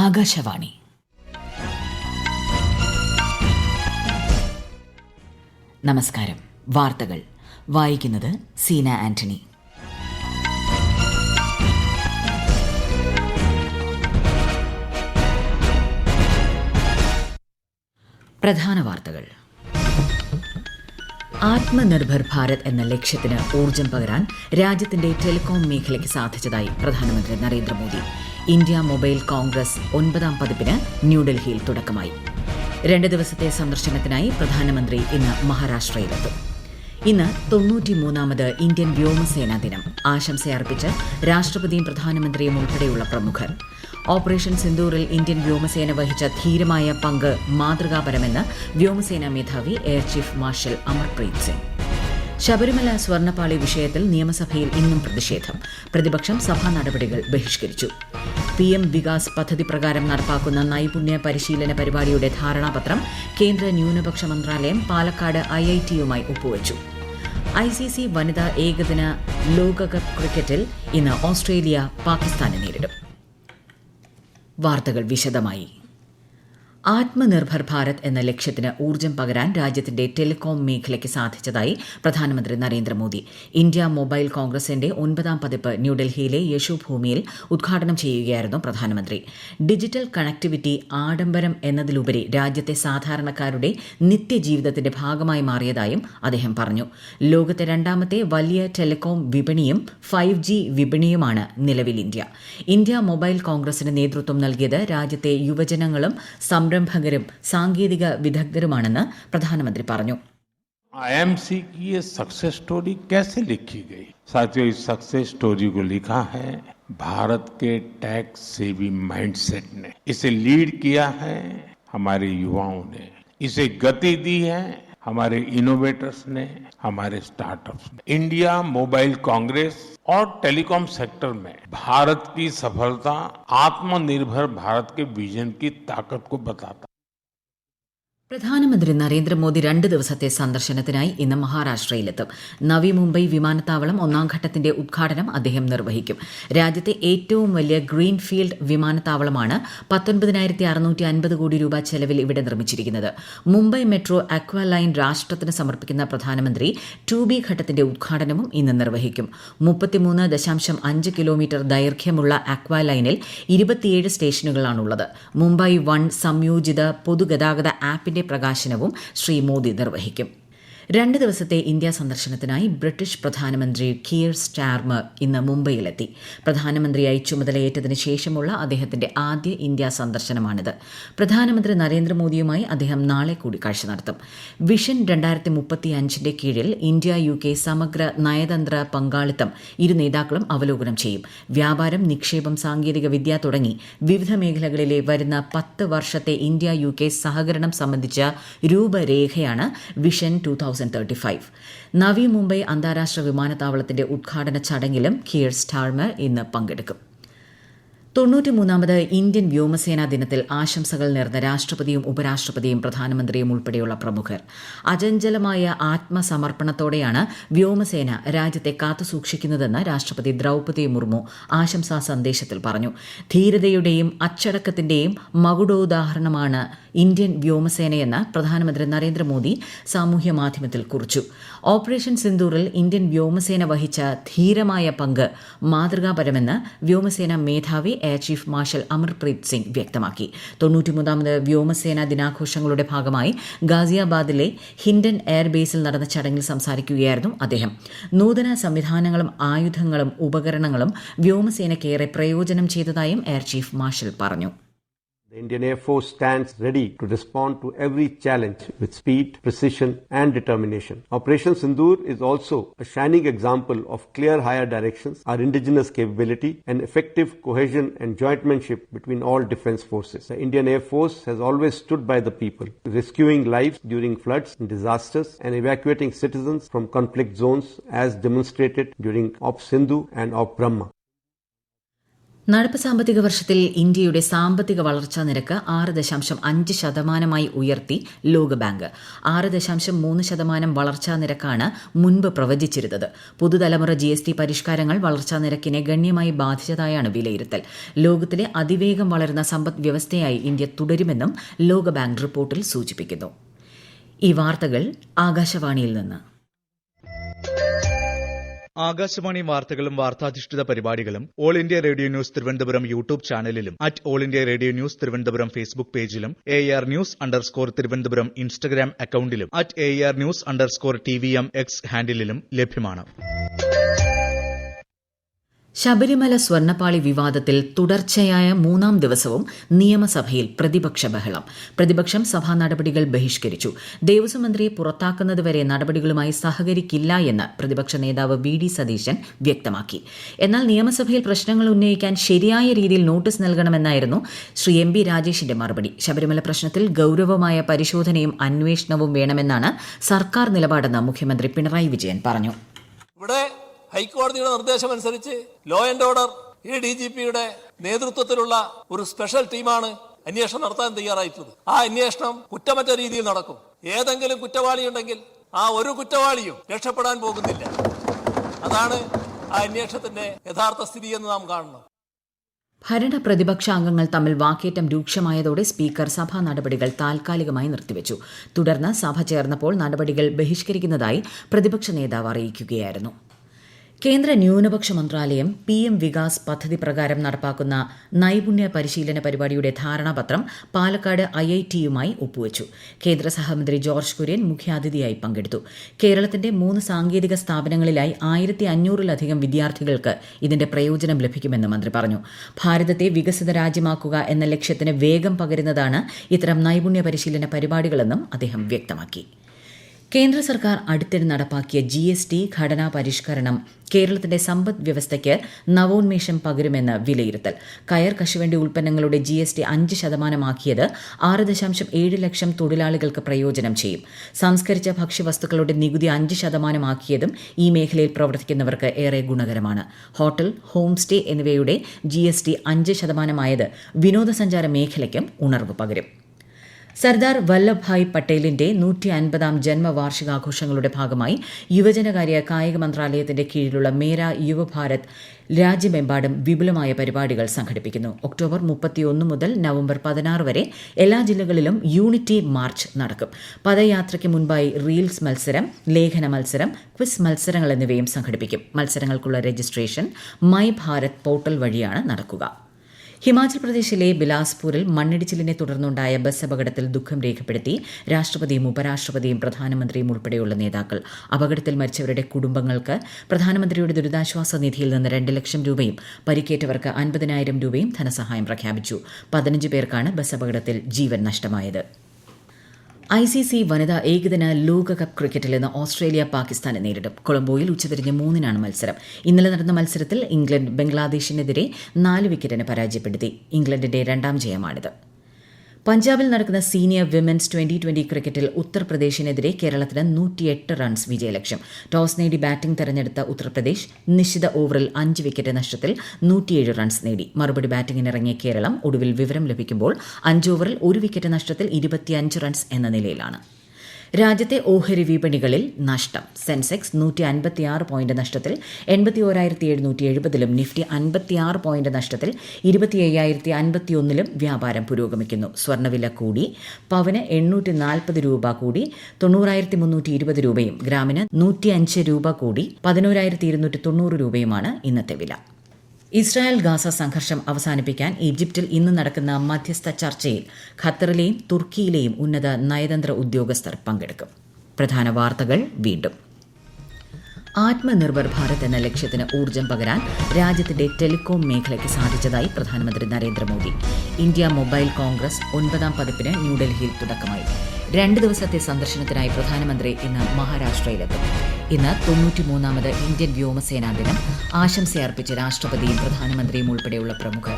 ആകാശവാണി. നമസ്കാരം. വാർത്തകൾ വായിക്കുന്നത് സീന ആന്റണി. പ്രധാന വാർത്തകൾ. ആത്മനിർഭർ ഭാരത് എന്ന ലക്ഷ്യത്തിന് ഊർജ്ജം പകരാൻ രാജ്യത്തിന്റെ ടെലികോം മേഖലയ്ക്ക് സാധിച്ചതായി പ്രധാനമന്ത്രി നരേന്ദ്രമോദി. ഇന്ത്യ മൊബൈൽ കോൺഗ്രസ് 9ാം പതിപ്പിന് ന്യൂഡൽഹിയിൽ തുടക്കമായി. 2 ദിവസത്തെ സന്ദർശനത്തിനായി പ്രധാനമന്ത്രി ഇന്ന് മഹാരാഷ്ട്രയിലെത്തും. ഇന്ന് 93ാമത് ഇന്ത്യൻ വ്യോമസേനാ ദിനം. ആശംസയർപ്പിച്ച് രാഷ്ട്രപതിയും പ്രധാനമന്ത്രിയും ഉൾപ്പെടെയുള്ള പ്രമുഖർ. ഓപ്പറേഷൻ സിന്ദൂറിൽ ഇന്ത്യൻ വ്യോമസേന വഹിച്ച ധീരമായ പങ്ക് മാതൃകാപരമെന്ന് വ്യോമസേനാ മേധാവി air chief marshal Amarpreet Singh. Sabarimala സ്വർണ്ണപ്പാളി വിഷയത്തിൽ നിയമസഭയിൽ ഇന്നും പ്രതിഷേധം. പ്രതിപക്ഷം സഭാ നടപടികൾ ബഹിഷ്കരിച്ചു. PM വികാസ് പദ്ധതി പ്രകാരം നടപ്പാക്കുന്ന നൈപുണ്യ പരിശീലന പരിപാടിയുടെ ധാരണാപത്രം കേന്ദ്ര ന്യൂനപക്ഷ മന്ത്രാലയം പാലക്കാട് IIT-യുമായി ഒപ്പുവച്ചു. ICC വനിതാ ഏകദിന ലോകകപ്പ് ക്രിക്കറ്റിൽ ഇന്ന് ഓസ്ട്രേലിയ പാകിസ്ഥാനെ നേരിടും. വാർത്തകൾ വിശദമായി. ആത്മനിർഭർ ഭാരത് എന്ന ലക്ഷ്യത്തിന് ഊർജ്ജം പകരാൻ രാജ്യത്തിന്റെ ടെലികോം മേഖലയ്ക്ക് സാധിച്ചതായി പ്രധാനമന്ത്രി നരേന്ദ്രമോദി. ഇന്ത്യ മൊബൈൽ കോൺഗ്രസിന്റെ 9ാം പതിപ്പ് ന്യൂഡൽഹിയിലെ യശോഭൂമിയിൽ ഉദ്ഘാടനം ചെയ്യുകയായിരുന്നു പ്രധാനമന്ത്രി. ഡിജിറ്റൽ കണക്ടിവിറ്റി ആഡംബരം എന്നതിലുപരി രാജ്യത്തെ സാധാരണക്കാരുടെ നിത്യജീവിതത്തിന്റെ ഭാഗമായി മാറിയതായും അദ്ദേഹം പറഞ്ഞു. ലോകത്തെ 2ാമത്തെ വലിയ ടെലികോം വിപണിയും 5G വിപണിയുമാണ് നിലവിൽ ഇന്ത്യ. ഇന്ത്യ മൊബൈൽ കോൺഗ്രസിന് നേതൃത്വം നൽകിയത് രാജ്യത്തെ യുവജനങ്ങളും സംരംഭകരും സാങ്കേതിക വിദഗ്ധരുമാണെന്ന് പ്രധാനമന്ത്രി പറഞ്ഞു. IMC की ये सक्सेस स्टोरी कैसे लिखी गई? साथियों, इस सक्सेस स्टोरी को लिखा है भारत के टेक सेवी माइंडसेट ने. इसे लीड किया है हमारे युवाओं ने, इसे गति दी है हमारे इनोवेटर्स ने, हमारे स्टार्टअप्स ने. इंडिया मोबाइल कांग्रेस और टेलीकॉम सेक्टर में भारत की सफलता आत्मनिर्भर भारत के विजन की ताकत को बताता. പ്രധാനമന്ത്രി നരേന്ദ്രമോദി 2 ദിവസത്തെ സന്ദർശനത്തിനായി ഇന്ന് മഹാരാഷ്ട്രയിലെത്തും. നവി മുംബൈ വിമാനത്താവളം 1ാം ഘട്ടത്തിന്റെ ഉദ്ഘാടനം അദ്ദേഹം നിർവഹിക്കും. രാജ്യത്തെ ഏറ്റവും വലിയ ഗ്രീൻഫീൽഡ് വിമാനത്താവളമാണ് 19,650 കോടി രൂപ ചെലവിൽ ഇവിടെ നിർമ്മിച്ചിരിക്കുന്നത്. മുംബൈ മെട്രോ അക്വ ലൈൻ രാഷ്ട്രത്തിന് സമർപ്പിക്കുന്ന പ്രധാനമന്ത്രി 2B ഘട്ടത്തിന്റെ ഉദ്ഘാടനവും ഇന്ന് നിർവഹിക്കും. 33.5 കിലോമീറ്റർ ദൈർഘ്യമുള്ള അക്വ ലൈനിൽ 27 സ്റ്റേഷനുകളാണുള്ളത്. മുംബൈ 1 സംയോജിത പൊതുഗതാഗത ആപ്പിന്റെ പ്രകാശനവും ശ്രീ മോദി നിർവഹിക്കും. 2 ദിവസത്തെ ഇന്ത്യ സന്ദർശനത്തിനായി ബ്രിട്ടീഷ് പ്രധാനമന്ത്രി കീർ സ്റ്റാർമർ ഇന്ന് മുംബൈയിലെത്തി. പ്രധാനമന്ത്രിയായി ചുമതലയേറ്റതിനു ശേഷമുള്ള അദ്ദേഹത്തിന്റെ ആദ്യ ഇന്ത്യ സന്ദർശനമാണിത്. പ്രധാനമന്ത്രി നരേന്ദ്രമോദിയുമായി അദ്ദേഹം നാളെ കൂടിക്കാഴ്ച നടത്തും. വിഷൻ 2035ന്റെ കീഴിൽ ഇന്ത്യ UK സമഗ്ര നയതന്ത്ര പങ്കാളിത്തം ഇരു നേതാക്കളും അവലോകനം ചെയ്യും. വ്യാപാരം, നിക്ഷേപം, സാങ്കേതിക വിദ്യ തുടങ്ങി വിവിധ മേഖലകളിലെ വരുന്ന 10 വർഷത്തെ ഇന്ത്യ UK സഹകരണം സംബന്ധിച്ച രൂപരേഖയാണ് വിഷൻ 2035. നവി മുംബൈ അന്താരാഷ്ട്ര വിമാനത്താവളത്തിന്റെ ഉദ്ഘാടന ചടങ്ങിലും കീർ സ്റ്റാർമർ ഇന്ന് പങ്കെടുക്കും. 93ാമത് ഇന്ത്യൻ വ്യോമസേനാ ദിനത്തിൽ ആശംസകൾ നേർന്ന രാഷ്ട്രപതിയും ഉപരാഷ്ട്രപതിയും പ്രധാനമന്ത്രിയും ഉൾപ്പെടെയുള്ള പ്രമുഖർ. അചഞ്ചലമായ ആത്മസമർപ്പണത്തോടെയാണ് വ്യോമസേന രാജ്യത്തെ കാത്തുസൂക്ഷിക്കുന്നതെന്ന് രാഷ്ട്രപതി ദ്രൌപദി മുർമു ആശംസാ സന്ദേശത്തിൽ പറഞ്ഞു. ധീരതയുടെയും അച്ചടക്കത്തിന്റെയും മകുടോദാഹരണമാണ് ഇന്ത്യൻ വ്യോമസേനയെന്ന് പ്രധാനമന്ത്രി നരേന്ദ്രമോദി സാമൂഹ്യ മാധ്യമത്തിൽ കുറിച്ചു. ഓപ്പറേഷൻ സിന്ദൂറിൽ ഇന്ത്യൻ വ്യോമസേന വഹിച്ച ധീരമായ പങ്ക് മാതൃകാപരമെന്ന് വ്യോമസേന മേധാവി air chief marshal Amarpreet Singh വ്യക്തമാക്കി. 93ാമത് വ്യോമസേനാ ദിനാഘോഷങ്ങളുടെ ഭാഗമായി ഗാസിയാബാദിലെ ഹിൻഡൻ എയർബേസിൽ നടന്ന ചടങ്ങിൽ സംസാരിക്കുകയായിരുന്നു അദ്ദേഹം. നൂതന സംവിധാനങ്ങളും ആയുധങ്ങളും ഉപകരണങ്ങളും വ്യോമസേനയ്ക്കേറെ പ്രയോജനം ചെയ്തതായും എയർ ചീഫ് മാർഷൽ പറഞ്ഞു. The Indian Air Force stands ready to respond to every challenge with speed, precision and determination. Operation Sindoor is also a shining example of clear higher directions, our indigenous capability and effective cohesion and jointmanship between all defense forces. The Indian Air Force has always stood by the people, rescuing lives during floods and disasters and evacuating citizens from conflict zones as demonstrated during Op Sindhu and Op Brahma. നടപ്പ് സാമ്പത്തിക വർഷത്തിൽ ഇന്ത്യയുടെ സാമ്പത്തിക വളർച്ചാ നിരക്ക് 6.5% ഉയർത്തി ലോകബാങ്ക്. 6.3% വളർച്ചാ നിരക്കാണ് മുൻപ് പ്രവചിച്ചിരുന്നത്. പുതുതലമുറ GST പരിഷ്കാരങ്ങൾ വളർച്ചാ നിരക്കിനെ ഗണ്യമായി ബാധിച്ചതായാണ് വിലയിരുത്തൽ. ലോകത്തിലെ അതിവേഗം വളരുന്ന സമ്പദ് വ്യവസ്ഥയായി ഇന്ത്യ തുടരുമെന്നും ലോകബാങ്ക് റിപ്പോർട്ടിൽ സൂചിപ്പിക്കുന്നു. ഈ വാർത്തകൾ ആകാശവാണിയിൽ നിന്ന്. ആകാശവാണി വാർത്തകളും വാർത്താധിഷ്ഠിത പരിപാടികളും all India radio news Thiruvananthapuram YouTube ചാനലിലും all India radio news Thiruvananthapuram Facebook പേജിലും AR News_ തിരുവനന്തപുരം ഇൻസ്റ്റഗ്രാം അക്കൌണ്ടിലും AR News_TVM X ഹാൻഡിലും ലഭ്യമാണ്. ശബരിമല സ്വർണ്ണപ്പാളി വിവാദത്തിൽ തുടർച്ചയായ 3-ാം ദിവസവും നിയമസഭയിൽ പ്രതിപക്ഷ ബഹളം. പ്രതിപക്ഷം സഭാ നടപടികൾ ബഹിഷ്കരിച്ചു. ദേവസ്വം മന്ത്രിയെ പുറത്താക്കുന്നതുവരെ നടപടികളുമായി സഹകരിക്കില്ല എന്ന് പ്രതിപക്ഷ നേതാവ് VD സതീശൻ വ്യക്തമാക്കി. എന്നാൽ നിയമസഭയിൽ പ്രശ്നങ്ങൾ ഉന്നയിക്കാൻ ശരിയായ രീതിയിൽ നോട്ടീസ് നൽകണമെന്നായിരുന്നു ശ്രീ MB രാജേഷിന്റെ മറുപടി. ശബരിമല പ്രശ്നത്തിൽ ഗൌരവമായ പരിശോധനയും അന്വേഷണവും വേണമെന്നാണ് സർക്കാർ നിലപാടെന്ന് മുഖ്യമന്ത്രി പിണറായി വിജയൻ പറഞ്ഞു. ഹൈക്കോടതിയുടെ നിർദ്ദേശമനുസരിച്ച് ലോ ആൻഡ് ഓർഡർ DGPയുടെ നേതൃത്വത്തിലുള്ള ഒരു സ്പെഷ്യൽ ടീമാണ് അന്വേഷണം നടത്താൻ തയ്യാറായിട്ടുള്ളത്. ആ അന്വേഷണം കുറ്റമറ്റ രീതിയിൽ നടക്കും. ഏതെങ്കിലും കുറ്റവാളി ഉണ്ടെങ്കിൽ ആ ഒരു കുറ്റവാളിയും രക്ഷപ്പെടാൻ പോകുന്നില്ല. അതാണ് ആ അന്വേഷണത്തിന്റെ യഥാർത്ഥ സ്ഥിതി എന്ന് നാം കാണണം. ഭരണ പ്രതിപക്ഷ അംഗങ്ങൾ തമ്മിൽ വാക്കേറ്റം രൂക്ഷമായതോടെ സ്പീക്കർ സഭാ നടപടികൾ താൽക്കാലികമായി നിർത്തിവച്ചു. തുടർന്ന് സഭ ചേർന്നപ്പോൾ നടപടികൾ ബഹിഷ്കരിക്കുന്നതായി പ്രതിപക്ഷ നേതാവ് അറിയിക്കുകയായിരുന്നു. കേന്ദ്ര ന്യൂനപക്ഷ മന്ത്രാലയം PM വികാസ് പദ്ധതി പ്രകാരം നടപ്പാക്കുന്ന നൈപുണ്യ പരിശീലന പരിപാടിയുടെ ധാരണാപത്രം പാലക്കാട് IIT-യുമായി ഒപ്പുവച്ചു. കേന്ദ്ര സഹമന്ത്രി ജോർജ് കുര്യൻ മുഖ്യാതിഥിയായി പങ്കെടുത്തു. കേരളത്തിന്റെ 3 സാങ്കേതിക സ്ഥാപനങ്ങളിലായി 1500-ലധികം വിദ്യാർത്ഥികൾക്ക് ഇതിന്റെ പ്രയോജനം ലഭിക്കുമെന്ന് മന്ത്രി പറഞ്ഞു. ഭാരതത്തെ വികസിത രാജ്യമാക്കുക എന്ന ലക്ഷ്യത്തിന് വേഗം പകരുന്നതാണ് ഇത്തരം നൈപുണ്യ പരിശീലന പരിപാടികളെന്നും അദ്ദേഹം വ്യക്തമാക്കി. കേന്ദ്ര സർക്കാർ അടുത്തിടെ നടപ്പാക്കിയ GST ഘടനാ പരിഷ്കരണം കേരളത്തിന്റെ സമ്പദ് വ്യവസ്ഥയ്ക്ക് നവോന്മേഷം പകരുമെന്ന് വിലയിരുത്തൽ. കയർ കശുവണ്ടി ഉൽപ്പന്നങ്ങളുടെ GST 5% 6.7 ലക്ഷം തൊഴിലാളികൾക്ക് പ്രയോജനം ചെയ്യും. സംസ്കരിച്ച ഭക്ഷ്യവസ്തുക്കളുടെ നികുതി 5% ഈ മേഖലയിൽ പ്രവർത്തിക്കുന്നവർക്ക് ഏറെ ഗുണകരമാണ്. ഹോട്ടൽ, ഹോം സ്റ്റേ എന്നിവയുടെ GST 5% വിനോദസഞ്ചാര മേഖലയ്ക്കും ഉണർവ് പകരും. സർദാർ വല്ലഭ്ഭായ് പട്ടേലിന്റെ 150-ാം ജന്മവാർഷികാഘോഷങ്ങളുടെ ഭാഗമായി യുവജനകാര്യ കായിക മന്ത്രാലയത്തിന്റെ കീഴിലുള്ള മേര യുവഭാരത് രാജ്യമെമ്പാടും വിപുലമായ പരിപാടികൾ സംഘടിപ്പിക്കുന്നു. ഒക്ടോബർ 31 മുതൽ നവംബർ 16 വരെ എല്ലാ ജില്ലകളിലും യൂണിറ്റി മാർച്ച് നടക്കും. പദയാത്രയ്ക്ക് മുൻപായി റീൽസ് മത്സരം, ലേഖന മത്സരം, ക്വിസ് മത്സരങ്ങൾ എന്നിവയും സംഘടിപ്പിക്കും. മത്സരങ്ങൾക്കുള്ള രജിസ്ട്രേഷൻ മൈ ഭാരത് പോർട്ടൽ വഴിയാണ് നടക്കുക. ഹിമാചൽ പ്രദേശിലെ ബിലാസ്പൂരിൽ മണ്ണിടിച്ചിലിനെ തുടർന്നുണ്ടായ ബസ് അപകടത്തിൽ ദുഃഖം രേഖപ്പെടുത്തി രാഷ്ട്രപതിയും ഉപരാഷ്ട്രപതിയും പ്രധാനമന്ത്രിയും ഉൾപ്പെടെയുള്ള നേതാക്കൾ. അപകടത്തിൽ മരിച്ചവരുടെ കുടുംബങ്ങൾക്ക് പ്രധാനമന്ത്രിയുടെ ദുരിതാശ്വാസ നിധിയിൽ നിന്ന് 2 ലക്ഷം രൂപയും പരിക്കേറ്റവർക്ക് 50,000 രൂപയും ധനസഹായം പ്രഖ്യാപിച്ചു. 15 പേർക്കാണ് ബസ് അപകടത്തിൽ ജീവൻ നഷ്ടമായത്. ICC വനിതാ ഏകദിന ലോകകപ്പ് ക്രിക്കറ്റിൽ ഇന്ന് ഓസ്ട്രേലിയ പാകിസ്ഥാനെ നേരിടും. കൊളംബോയിൽ ഉച്ചതിരിഞ്ഞ് 3-നാണ് മത്സരം. ഇന്നലെ നടന്ന മത്സരത്തിൽ ഇംഗ്ലണ്ട് ബംഗ്ലാദേശിനെതിരെ 4 വിക്കറ്റിന് പരാജയപ്പെടുത്തി. ഇംഗ്ലണ്ടിന്റെ 2ാം ജയമാണിത്. പഞ്ചാബിൽ നടക്കുന്ന സീനിയർ വിമൻസ് 2020 ക്രിക്കറ്റിൽ ഉത്തർപ്രദേശിനെതിരെ കേരളത്തിന് 108 റൺസ് വിജയലക്ഷ്യം. ടോസ് നേടി ബാറ്റിംഗ് തെരഞ്ഞെടുത്ത ഉത്തർപ്രദേശ് നിശ്ചിത ഓവറിൽ 5 വിക്കറ്റ് നഷ്ടത്തിൽ 107 റൺസ് നേടി. മറുപടി ബാറ്റിംഗിനിറങ്ങിയ കേരളം ഒടുവിൽ വിവരം ലഭിക്കുമ്പോൾ 5 ഓവറിൽ 1 വിക്കറ്റ് നഷ്ടത്തിൽ 25 റൺസ് എന്ന നിലയിലാണ്. രാജ്യത്തെ ഓഹരി വിപണികളിൽ നഷ്ടം. സെൻസെക്സ് 156 പോയിന്റ് നഷ്ടത്തിൽ 81,770-ലും നിഫ്റ്റി 56 പോയിന്റ് നഷ്ടത്തിൽ 25,051-ലും വ്യാപാരം പുരോഗമിക്കുന്നു. സ്വർണ്ണവില കൂടി. പവന് 840 രൂപ കൂടി 90,320 രൂപയും ഗ്രാമിന് 105 രൂപ കൂടി 11,290 രൂപയുമാണ് ഇന്നത്തെ വില. ഇസ്രായേൽ ഗാസ സംഘർഷം അവസാനിപ്പിക്കാൻ ഈജിപ്തിൽ ഇന്ന് നടക്കുന്ന മധ്യസ്ഥ ചർച്ചയിൽ ഖത്തറിലെയും തുർക്കിയിലെയും ഉന്നത നയതന്ത്ര ഉദ്യോഗസ്ഥർ പങ്കെടുക്കും. പ്രധാന വാർത്തകൾ വീണ്ടും. ആത്മനിർഭർ ഭാരത് എന്ന ലക്ഷ്യത്തിന് ഊർജ്ജം പകരാൻ രാജ്യത്തിന്റെ ടെലികോം മേഖലയ്ക്ക് സാധിച്ചതായി പ്രധാനമന്ത്രി നരേന്ദ്രമോദി. ഇന്ത്യ മൊബൈൽ കോൺഗ്രസ് 9ാം പതിപ്പിന് ന്യൂഡൽഹിയിൽ തുടക്കമായി. 2 ദിവസത്തെ സന്ദർശനത്തിനായി പ്രധാനമന്ത്രി ഇന്ന് മഹാരാഷ്ട്രയിലെത്തും. ഇന്ന് 93ാമത് ഇന്ത്യൻ വ്യോമസേനാ ദിനം. ആശംസയർപ്പിച്ച് രാഷ്ട്രപതിയും പ്രധാനമന്ത്രിയും ഉൾപ്പെടെയുള്ള പ്രമുഖർ.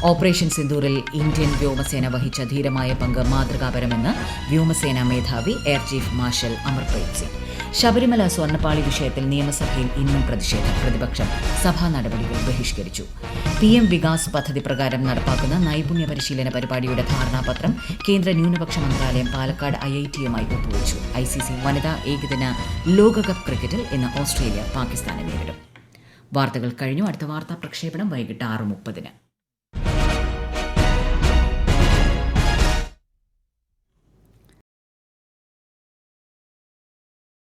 ഓപ്പറേഷൻ സിന്ദൂറിൽ ഇന്ത്യൻ വ്യോമസേന വഹിച്ച ധീരമായ പങ്ക് മാതൃകാപരമെന്ന് വ്യോമസേനാ മേധാവി air chief marshal Amarpreet Singh. Sabarimala സ്വർണ്ണപ്പാളി വിഷയത്തിൽ നിയമസഭയിൽ ഇന്നും പ്രതിഷേധം. പ്രതിപക്ഷം സഭാ നടപടികൾ ബഹിഷ്കരിച്ചു. PM വികാസ് പദ്ധതി പ്രകാരം നടപ്പാക്കുന്ന നൈപുണ്യ പരിശീലന പരിപാടിയുടെ ധാരണാപത്രം കേന്ദ്ര ന്യൂനപക്ഷ മന്ത്രാലയം പാലക്കാട് IIT-യുമായി ഒപ്പുവച്ചു. ICC വനിതാ ഏകദിന ലോകകപ്പ് ക്രിക്കറ്റിൽ ഇന്ന് ഓസ്ട്രേലിയ പാകിസ്ഥാനെ നേരിടും. വാർത്തകൾ കഴിഞ്ഞു. അടുത്ത വാർത്താ പ്രക്ഷേപണം വൈകിട്ട് 6:30.